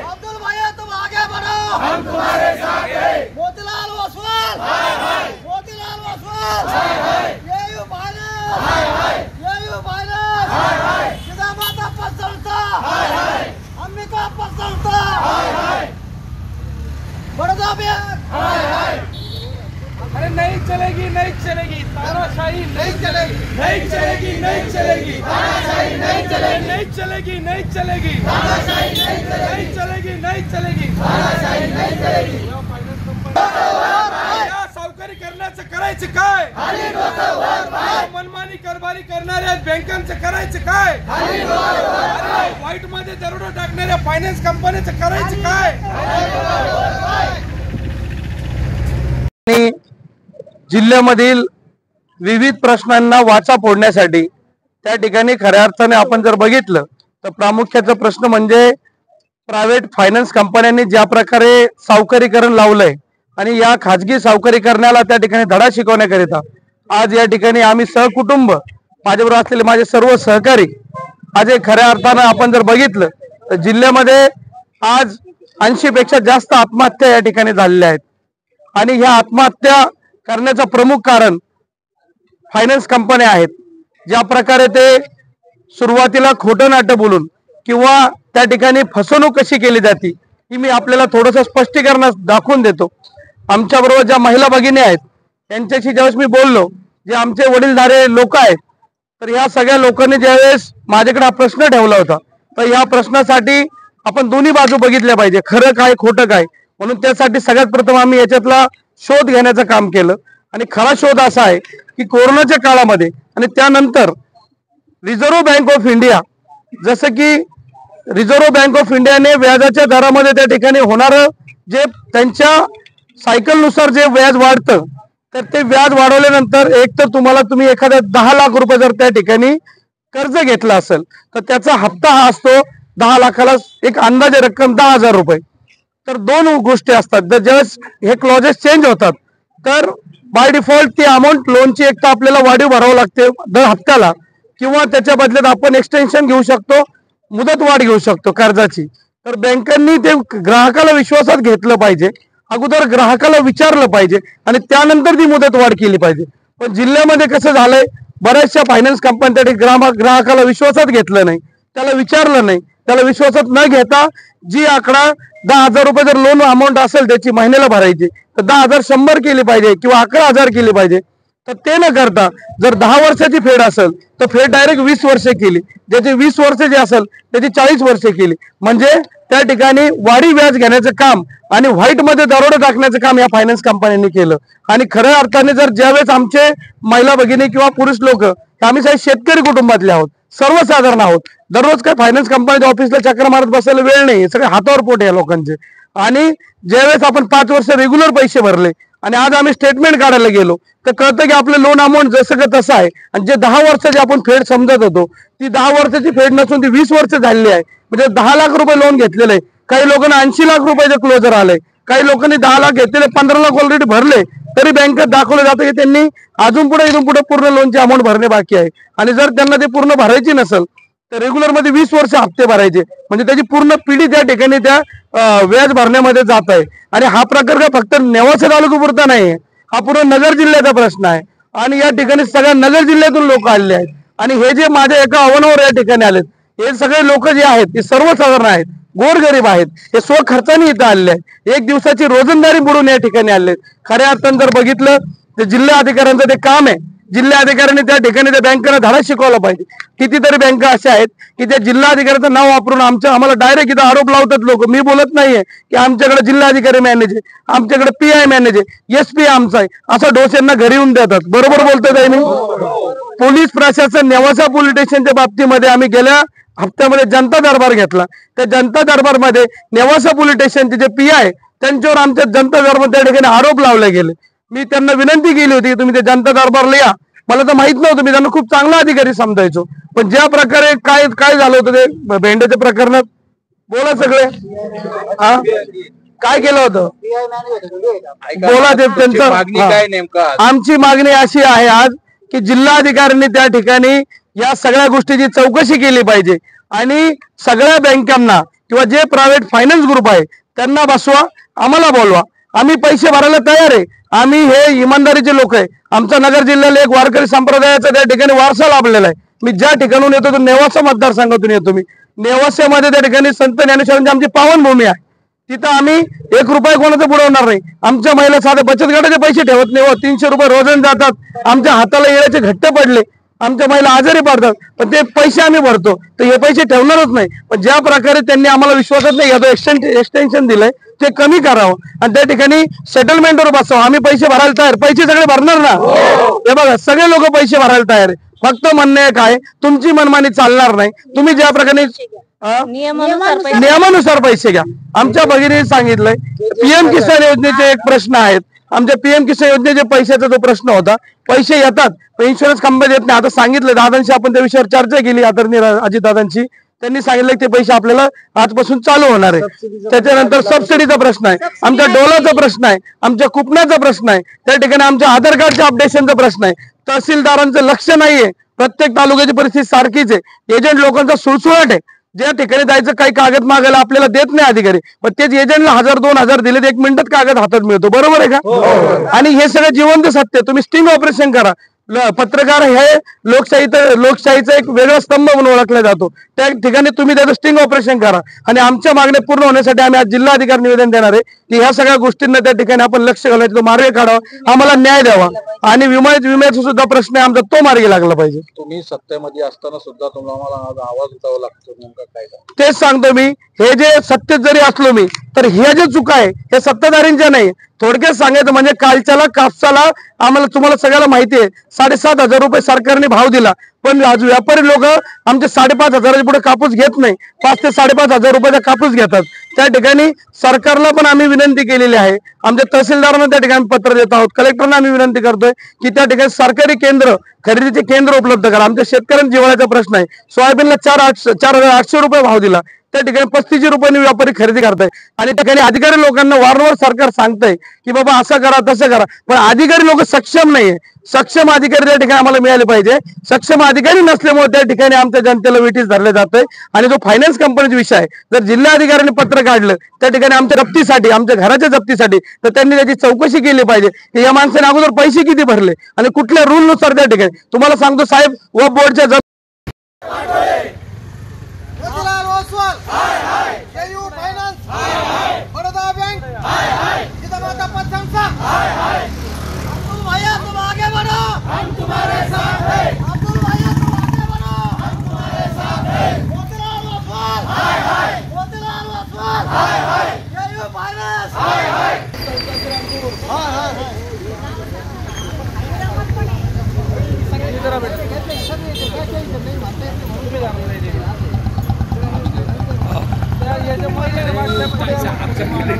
अब्दुल भैया तुम आगे बढ़ो, हम तुम्हारे साथ हैं। मोतीलाल ओसवाल, मोतीलाल ओसवाल, येयू फाइनल, येयू फाइनल, सीतामाता पसंदता, अंबिका पसंदता, बड़ौदा बैंक। अरे नहीं चलेगी, नहीं चलेगी, तानाशाही नहीं चलेगी, नहीं चलेगी, नहीं चलेगी, तानाशाही नहीं चलेगी, नहीं चलेगी, नहीं चलेगी, तानाशाही नहीं चलेगी, नहीं चलेगी, तानाशाही नहीं चलेगी। या सावकारी करण्याचं करायचं काय? मनमानी कारभारी करणाऱ्या बँकांचं करायचं काय? अरे व्हाईट मध्ये दरोडा टाकणाऱ्या फायनान्स कंपनीचं करायचं काय? जिल्ह्यामधील विविध प्रश्नांना वाचा फोडण्यासाठी त्या ठिकाणी खऱ्या अर्थाने आपण जर बघितलं तर प्रामुख्याचा प्रश्न म्हणजे प्रायव्हेट फायनान्स कंपन्यांनी ज्या प्रकारे सावकारीकरण लावलंय आणि या खाजगी सावकारीकरणाला त्या ठिकाणी धडा शिकवण्याकरिता आज या ठिकाणी आम्ही सहकुटुंब माझ्याबरोबर असलेले माझे सर्व सहकारी आज खऱ्या अर्थानं आपण जर बघितलं तर जिल्ह्यामध्ये आज 80 पेक्षा जास्त आत्महत्या या ठिकाणी झालेल्या आहेत आणि ह्या आत्महत्या करण्याचं प्रमुख कारण फायनान्स कंपन्या आहेत। ज्या प्रकारे ते सुरुवातीला खोटं नाटं बोलून किंवा त्या ठिकाणी फसवणूक कशी केली जाते ही मी आपल्याला थोडंसं स्पष्टीकरण दाखवून देतो। आमच्या बरोबर ज्या महिला भगिनी आहेत त्यांच्याशी ज्यावेळेस मी बोललो, जे आमचे वडीलधारे लोक आहेत, तर ह्या सगळ्या लोकांनी ज्यावेळेस माझ्याकडे हा प्रश्न ठेवला होता तर ह्या प्रश्नासाठी आपण दोन्ही बाजू बघितल्या पाहिजे, खरं काय खोटं काय, म्हणून त्यासाठी सगळ्यात प्रथम आम्ही याच्यातला शोध घेण्याचं काम केलं आणि खरा शोध असा आहे की कोरोनाच्या काळामध्ये आणि त्यानंतर रिझर्व्ह बँक ऑफ इंडिया, जसं की रिझर्व्ह बँक ऑफ इंडियाने व्याजाच्या दरामध्ये त्या ठिकाणी होणारं जे त्यांच्या सायकलनुसार जे व्याज वाढतं तर ते व्याज वाढवल्यानंतर एक तर तुम्ही एखाद्या 10 लाख रुपये जर त्या ठिकाणी कर्ज घेतलं असेल तर त्याचा हप्ता हा असतो 10 लाखाला एक अंदाजे रक्कम 10,000 रुपये। तर दोन गोष्टी असतात, जर ज्यावेळेस हे क्लॉजेस चेंज होतात तर बाय डिफॉल्ट ती अमाऊंट लोनची एक तर आपल्याला वाढीव भरावं लागते दर हप्त्याला किंवा त्याच्या बदल्यात आपण एक्सटेन्शन घेऊ शकतो, मुदत वाढ घेऊ शकतो कर्जाची। तर बँकांनी ते ग्राहकाला विश्वासात घेतलं पाहिजे, अगोदर ग्राहकाला विचारलं पाहिजे आणि त्यानंतर ती मुदत वाढ केली पाहिजे। पण जिल्ह्यामध्ये कसं झालंय, बऱ्याचशा फायनान्स कंपन्यांनी ग्राहकाला विश्वासात घेतलं नाही, त्याला विचारलं नाही, त्याला विश्वासात न घेता जी आकडा 10,000 रुपये जर लोन अमाऊंट असेल त्याची महिन्याला भरायची तर 10,100 केली पाहिजे किंवा 11,000 केली पाहिजे। तर ते न करता जर 10 वर्षाची फेड असेल तर फेड डायरेक्ट 20 वर्षे केली, ज्याची 20 वर्षे जे असेल त्याची 40 वर्षे केली, म्हणजे त्या ठिकाणी वाढी व्याज घेण्याचं काम आणि व्हाईट मध्ये दरोडा टाकण्याचं काम या फायनान्स कंपन्यांनी केलं। आणि खऱ्या अर्थाने जर ज्यावेळेस आमचे महिला भगिनी किंवा पुरुष लोक, आम्ही साहेब शेतकरी कुटुंबातले आहोत, सर्वसाधारण आहोत, दररोज काय फायनान्स कंपनीच्या ऑफिसला चक्कर मारत बसायला वेळ नाही, सगळे हातावर पोट आहे लोकांचे। आणि ज्यावेळेस आपण 5 वर्ष रेग्युलर पैसे भरले आणि आज आम्ही स्टेटमेंट काढायला गेलो तर कळतं की आपलं लोन अमाऊंट जसं का तसं आहे आणि जे 10 वर्षाची आपण फेड समजत होतो ती 10 वर्षाची फेड नसून ती 20 वर्ष झालेली आहे, म्हणजे 10 लाख रुपये लोन घेतलेलं आहे। काही लोकांना 80 लाख रुपयाचे क्लोजर आले, काही लोकांनी 10 लाख घेतलेले 15 लाख ऑलरेडी भरले, तरी बँकेत दाखवलं जातं की त्यांनी अजून पुढे इथून पुढे पूर्ण लोनची अमाऊंट भरणे बाकी आहे। आणि जर त्यांना ते पूर्ण भरायची नसेल तर रेग्युलर मध्ये 20 वर्ष हप्ते भरायचे, म्हणजे त्याची पूर्ण पिढी त्या ठिकाणी त्या व्याज भरण्यामध्ये जात आहे। आणि हा प्रकार काय फक्त नेवासा तालुक्यापुरता नाही, हा पूर्ण नगर जिल्ह्याचा प्रश्न आहे आणि या ठिकाणी सगळ्या नगर जिल्ह्यातून लोक आलेले आहेत। आणि हे जे माझ्या एका आव्हानावर या ठिकाणी आलेत हे सगळे लोक जे आहेत ते सर्वसाधारण आहेत, गोरगरीब आहेत, हे स्वखर्चाने इथं आलेले आहेत, एक दिवसाची रोजंदारी बुडून या ठिकाणी आले। खऱ्या अर्थानं जर बघितलं तर जिल्हा अधिकाऱ्यांचं ते काम आहे, जिल्हा अधिकाऱ्यांनी त्या ठिकाणी त्या बँकेला धडा शिकवला पाहिजे। कितीतरी बँका अशा आहेत की त्या जिल्हा अधिकाऱ्याचं नाव वापरून आम्हाला डायरेक्ट इथं आरोप लावतात लोक। मी बोलत नाहीये की आमच्याकडे जिल्हा अधिकारी मॅनेज आहे, आमच्याकडे PI मॅनेज आहे, SP आमचा आहे, असं डोस्यांना घरी येऊन देतात। बरोबर बोलतोय मी? पोलीस प्रशासन नेवासा पोलीस स्टेशनच्या बाबतीमध्ये आम्ही गेल्या हप्त्यामध्ये जनता दरबार घेतला, त्या जनता दरबारमध्ये नेवासा पोलीस स्टेशनचे जे PI त्यांच्यावर आमच्या जनता दरबार त्या ठिकाणी आरोप लावले गेले। मी त्यांना विनंती केली होती तुम्ही ते जनता दरबारला या, मला तर माहित नव्हतं, मी त्यांना खूप चांगला अधिकारी समजायचो, पण ज्या प्रकारे काय झालं होतं ते भेंड्याच्या प्रकरणात बोला सगळे, हा काय केलं होतं बोला ते त्यांचं। आमची मागणी अशी आहे आज की जिल्हाधिकाऱ्यांनी त्या ठिकाणी या सगळ्या गोष्टीची चौकशी केली पाहिजे आणि सगळ्या बँकांना किंवा जे प्रायव्हेट फायनान्स ग्रुप आहे त्यांना बसवा, आम्हाला बोलवा, आम्ही पैसे भरायला तयार आहे. आम्ही हे इमानदारीचे लोक आहे. आमचा नगर जिल्ह्याला एक वारकरी संप्रदायाचा त्या ठिकाणी वारसा लाभलेला आहे. मी ज्या ठिकाणून येतो तो नेवासा मतदारसंघातून येतो. मी नेवासामध्ये त्या ठिकाणी संत ज्ञानेश्वरांची आमची पावनभूमी आहे. तिथं आम्ही 1 रुपया कोणाचं बुडवणार नाही. आमच्या महिला साधे बचत गटाचे पैसे ठेवत नाही. 300 रुपये रोजन जातात. आमच्या हाताला येण्याचे घट्ट पडले, आमच्या महिला आजारी पडतात, पण ते पैसे आम्ही भरतो, तर हे पैसे ठेवणारच नाही. पण ज्या प्रकारे त्यांनी आम्हाला विश्वासात नाही घ्यायचो, एक्सटेन्शन दिलंय ते कमी करावं आणि त्या ठिकाणी सेटलमेंटवर बसावं. आम्ही पैसे भरायला तयार, पैसे सगळे भरणार ना. हे बघा सगळे लोक पैसे भरायला तयार आहे. फक्त म्हणणं एक आहे, तुमची मनमानी चालणार नाही. तुम्ही ज्या प्रकारे नियमानुसार पैसे घ्या. आमच्या भगिनी सांगितलंय पीएम किसान योजनेचे एक प्रश्न आहेत. आमच्या पीएम किसान योजनेचे पैशाचा जो प्रश्न होता, पैसे येतात पण इन्शुरन्स कंपनी देत नाही. आता सांगितलं दादांशी, आपण त्या विषयावर चर्चा केली आदरणीय अजितदादांची. त्यांनी सांगितलं की ते पैसे आपल्याला आजपासून चालू होणार आहे. त्याच्यानंतर सबसिडीचा प्रश्न आहे, आमच्या डोलाचा प्रश्न आहे, आमच्या कुपनाचा प्रश्न आहे, त्या ठिकाणी आमच्या आधार कार्डच्या अपडेशनचा प्रश्न आहे. तहसीलदारांचं लक्ष नाहीये. प्रत्येक तालुक्याची परिस्थिती सारखीच आहे. एजंट लोकांचा सुळसुळाट आहे. ज्या ठिकाणी जायचं काही कागद मागायला आपल्याला देत नाही अधिकारी, पण तेच एजंटला 1000-2000 दिले तर 1 मिनिटात कागद हातात मिळतो. बरोबर आहे का? आणि हे सगळं जिवंत सत्य. तुम्ही स्टिंग ऑपरेशन करा. पत्रकार हे लोकशाहीचा एक वेगळा स्तंभ म्हणून ओळखला जातो. त्या ठिकाणी तुम्ही त्याचं स्टिंग ऑपरेशन करा आणि आमच्या मागण्या पूर्ण होण्यासाठी आम्ही आज जिल्हाधिकारी निवेदन देणार आहे की ह्या सगळ्या गोष्टींना त्या ठिकाणी आपण लक्ष घालायचं, मार्ग काढावा, आम्हाला न्याय द्यावा आणि विम्याचा सुद्धा प्रश्न आहे आमचा, तो मार्गी लागला पाहिजे. तुम्ही सत्तेमध्ये असताना सुद्धा तुम्हाला आवाज उठावा लागतो, नेमका काय? तेच सांगतो मी. हे जे सत्तेत जरी असलो मी, तर ह्या जे चुका आहे हे सत्ताधारींच्या नाही. थोडक्यात सांगायचं म्हणजे कालच्याला कापसाला आम्हाला, तुम्हाला सगळ्याला माहिती आहे, 7,500 रुपये सरकारने भाव दिला, पण आज व्यापारी लोक आमचे 5,500 पुढे कापूस घेत नाही. 5,000 ते 5,500 रुपयाचा कापूस घेतात. त्या ठिकाणी सरकारला पण आम्ही विनंती केलेली आहे. आमच्या तहसीलदारांना त्या ठिकाणी पत्र देत आहोत. कलेक्टरना आम्ही विनंती करतोय की त्या ठिकाणी सरकारी केंद्र, खरेदीचे केंद्र उपलब्ध करा. आमच्या शेतकऱ्यांच्या जिव्हाळ्याचा प्रश्न आहे. सोयाबीनला 4,800 रुपये भाव दिला, त्या ठिकाणी 35 रुपयांनी व्यापारी खरेदी करताय आणि त्या ठिकाणी अधिकारी लोकांना वारंवार सरकार सांगतंय की बाबा असं करा तसं करा, पण अधिकारी लोक सक्षम नाहीये. सक्षम अधिकारी त्या ठिकाणी आम्हाला मिळाले पाहिजे. सक्षम अधिकारी नसल्यामुळे त्या ठिकाणी आमच्या जनतेला वेठीस धरले जातंय. आणि जो फायनान्स कंपनीचा विषय आहे, जर जिल्हाधिकाऱ्यांनी पत्र काढलं त्या ठिकाणी आमच्या जप्तीसाठी, आमच्या घराच्या जप्तीसाठी, तर त्यांनी त्याची चौकशी केली पाहिजे की या माणसाने अगोदर पैसे किती भरले आणि कुठल्या रूल नुसार. त्या ठिकाणी तुम्हाला सांगतो साहेब, व बोर्डच्या मोतीलाल ओसवाल, केयू फाइनेंस, बड़ौदा बैंक, जिंदाबाद पतसंस्था, अब्दुल भैया तुम आगे बढ़ो, हम तुम्हारे साथ हैं। अब्दुल भैया तुम आगे बढ़ो, हम तुम्हारे साथ हैं। मोतीलाल ओसवाल, मोतीलाल ओसवाल, केयू फाइनेंस, याच्या